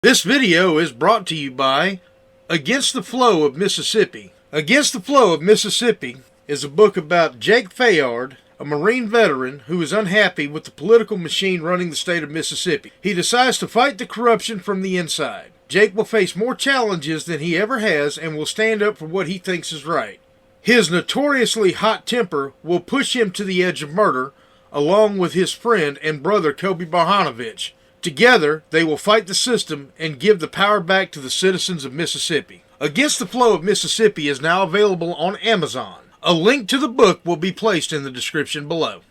This video is brought to you by Against the Flow of Mississippi. Against the Flow of Mississippi is a book about Jake Fayard, a Marine veteran who is unhappy with the political machine running the state of Mississippi. He decides to fight the corruption from the inside. Jake will face more challenges than he ever has and will stand up for what he thinks is right. His notoriously hot temper will push him to the edge of murder, along with his friend and brother Kobe Barhanovich. Together, they will fight the system and give the power back to the citizens of Mississippi. Against the Flow of Mississippi is now available on Amazon. A link to the book will be placed in the description below.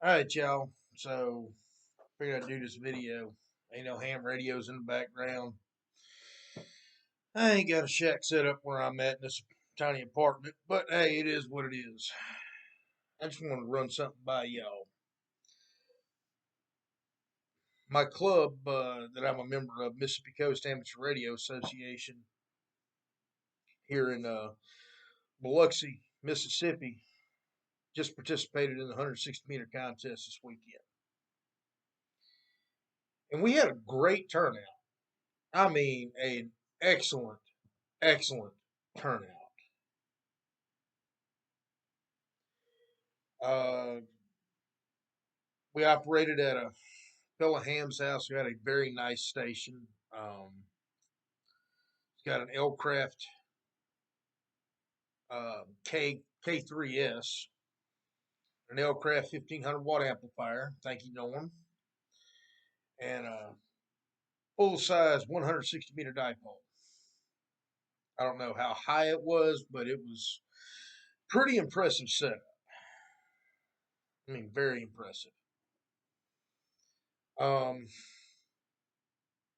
Alright, y'all. So, figured I'd do this video. Ain't no ham radios in the background. I ain't got a shack set up where I'm at in this tiny apartment, but hey, it is what it is. I just want to run something by y'all. My club that I'm a member of, Mississippi Coast Amateur Radio Association, here in Biloxi, Mississippi, just participated in the 160-meter contest this weekend. And we had a great turnout. I mean, an excellent turnout. We operated at a fella Ham's house who had a very nice station. It's got an L-Craft K3S, an L-Craft 1500 watt amplifier. Thank you, Norm. And a full-size 160 meter dipole. I don't know how high it was, but it was pretty impressive setup. I mean, very impressive. And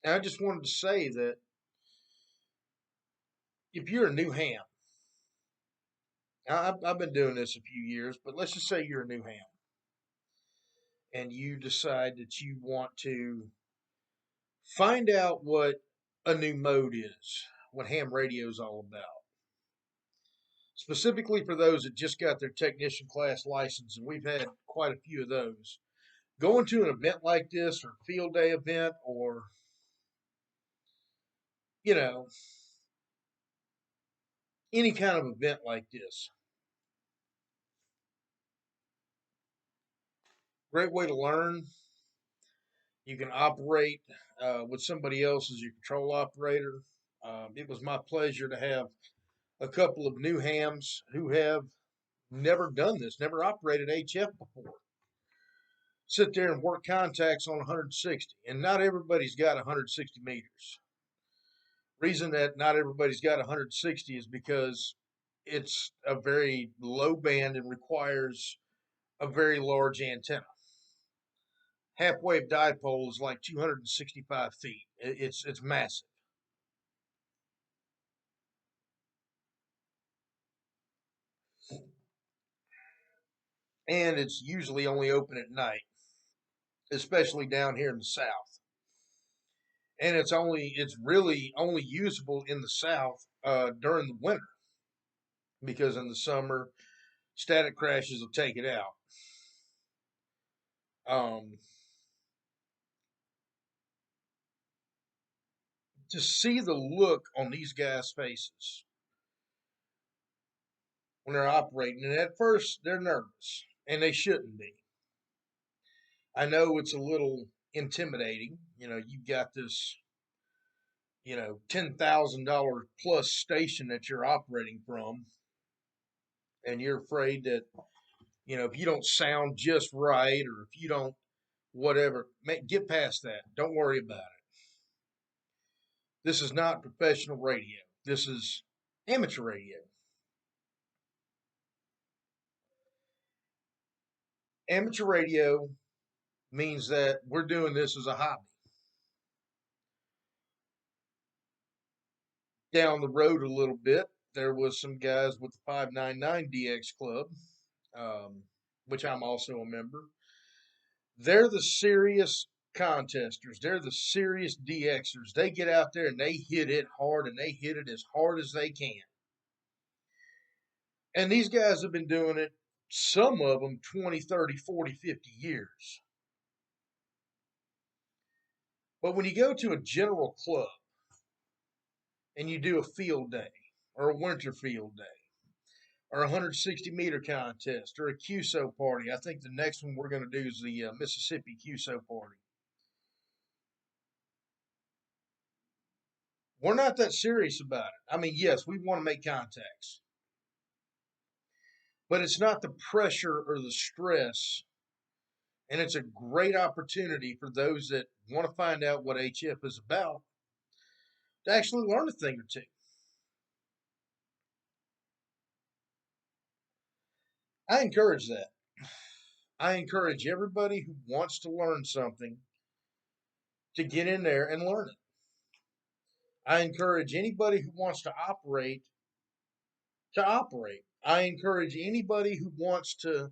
I just wanted to say that if you're a new ham, I've been doing this a few years, but let's just say you're a new ham and you decide that you want to find out what a new mode is, what ham radio is all about. Specifically for those that just got their technician class license, and we've had quite a few of those. Going to an event like this, or a field day event, or, you know, any kind of event like this. Great way to learn. You can operate with somebody else as your control operator. It was my pleasure to have a couple of new hams who have never done this, never operated HF before. Sit there and work contacts on 160, and not everybody's got 160 meters. Reason that not everybody's got 160 is because it's a very low band and requires a very large antenna. Half-wave dipole is like 265 feet. It's massive. And it's usually only open at night, especially down here in the south. And it's really only usable in the south during the winter, because in the summer, static crashes will take it out. To see the look on these guys' faces when they're operating, and at first they're nervous, and they shouldn't be. I know it's a little intimidating. You've got this, $10,000 plus station that you're operating from, and you're afraid that, if you don't sound just right or if you don't whatever, get past that. Don't worry about it. This is not professional radio. This is amateur radio. Amateur radio means that we're doing this as a hobby. Down the road a little bit, there was some guys with the 599DX Club, which I'm also a member. They're the serious contesters. They're the serious DXers. They get out there and they hit it hard, and they hit it as hard as they can. And these guys have been doing it, some of them 20, 30, 40, 50 years. But when you go to a general club and you do a field day or a winter field day or a 160-meter contest or a QSO party, I think the next one we're going to do is the Mississippi QSO party. We're not that serious about it. I mean, yes, we want to make contacts. But it's not the pressure or the stress. And it's a great opportunity for those that want to find out what HF is about to actually learn a thing or two. I encourage that. I encourage everybody who wants to learn something to get in there and learn it. I encourage anybody who wants to operate to operate. I encourage anybody who wants to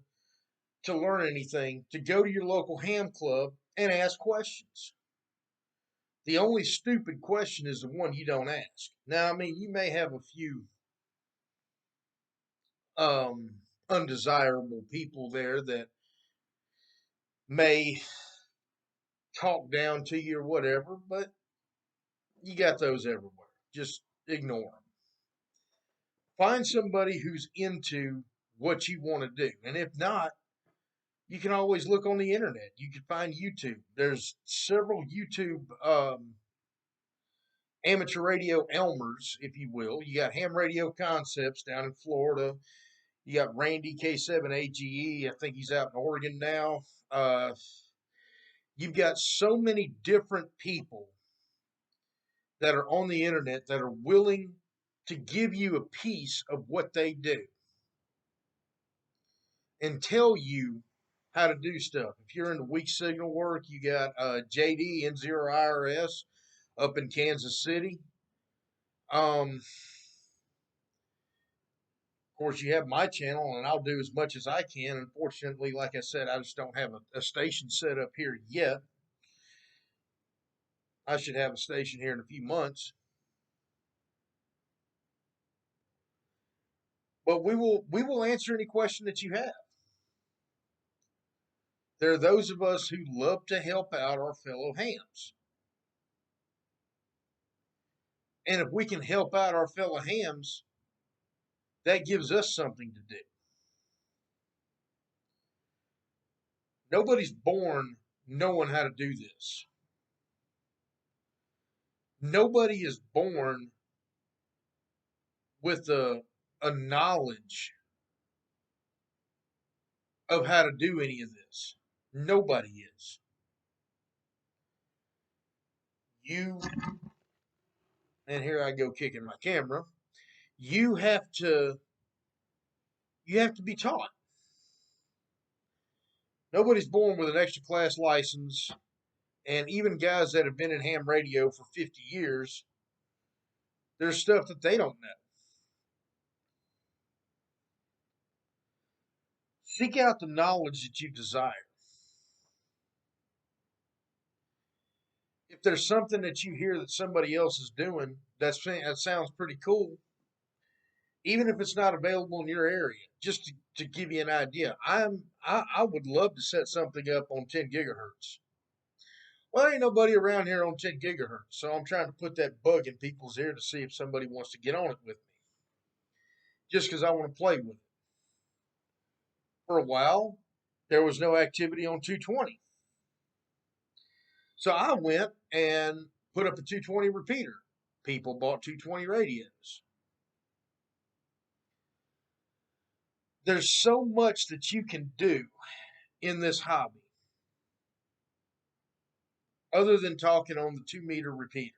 learn anything to go to your local ham club and ask questions. The only stupid question is the one you don't ask. Now, I mean, you may have a few undesirable people there that may talk down to you or whatever, but you got those everywhere. Just ignore them. Find somebody who's into what you want to do. And if not, you can always look on the internet. You can find YouTube. There's several YouTube amateur radio Elmers, if you will. You got Ham Radio Concepts down in Florida. You got Randy K7AGE. I think he's out in Oregon now. You've got so many different people that are on the internet that are willing to give you a piece of what they do and tell you how to do stuff. If you're into weak signal work, you got JD N0IRS up in Kansas City. Of course, you have my channel, and I'll do as much as I can. Unfortunately, like I said, I just don't have a station set up here yet. I should have a station here in a few months. But we will answer any question that you have. There are those of us who love to help out our fellow hams. And if we can help out our fellow hams, that gives us something to do. Nobody's born knowing how to do this. Nobody is born with a knowledge of how to do any of this. Nobody is. You, and here I go kicking my camera, you have to be taught. Nobody's born with an extra class license, and even guys that have been in ham radio for 50 years, there's stuff that they don't know. Seek out the knowledge that you desire. If there's something that you hear that somebody else is doing that sounds pretty cool, even if it's not available in your area, just to give you an idea, I would love to set something up on 10 gigahertz. Well, there ain't nobody around here on 10 gigahertz, so I'm trying to put that bug in people's ear to see if somebody wants to get on it with me, just because I want to play with it. For a while, there was no activity on 220. So I went and put up a 220 repeater. People bought 220 radios. There's so much that you can do in this hobby other than talking on the 2 meter repeater.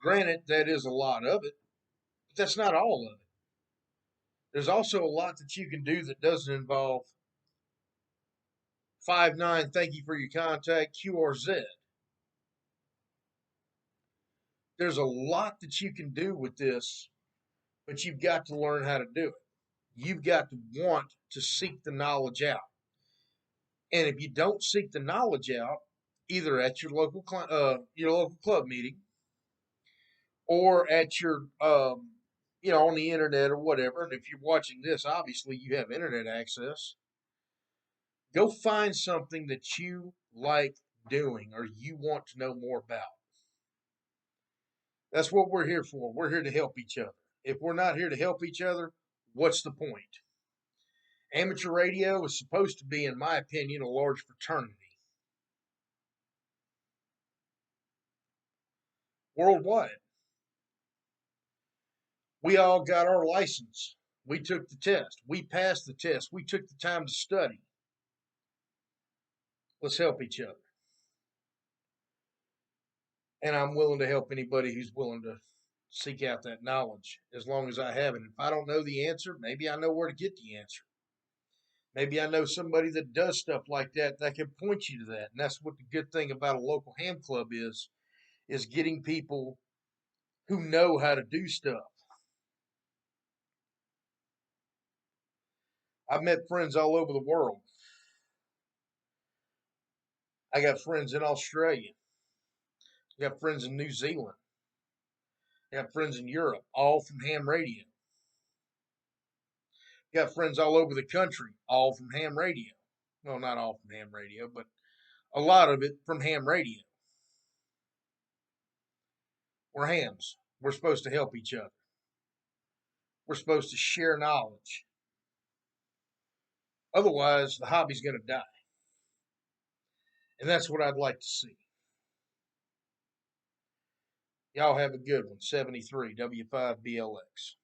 Granted, that is a lot of it, but that's not all of it. There's also a lot that you can do that doesn't involve 5.9, thank you for your contact, QRZ. There's a lot that you can do with this, but you've got to learn how to do it. You've got to want to seek the knowledge out. And if you don't seek the knowledge out, either at your local club meeting or at your on the internet or whatever. And if you're watching this, obviously you have internet access. Go find something that you like doing or you want to know more about. That's what we're here for. We're here to help each other. If we're not here to help each other, what's the point? Amateur radio is supposed to be, in my opinion, a large fraternity. Worldwide. We all got our license. We took the test. We passed the test. We took the time to study. Let's help each other. And I'm willing to help anybody who's willing to seek out that knowledge as long as I have it. If I don't know the answer, maybe I know where to get the answer. Maybe I know somebody that does stuff like that can point you to that. And that's what the good thing about a local ham club is getting people who know how to do stuff. I've met friends all over the world. I got friends in Australia. I got friends in New Zealand. I got friends in Europe, all from ham radio. I got friends all over the country, all from ham radio. Well, not all from ham radio, but a lot of it from ham radio. We're hams. We're supposed to help each other. We're supposed to share knowledge. Otherwise, the hobby's going to die. And that's what I'd like to see. Y'all have a good one. 73 W5BLX.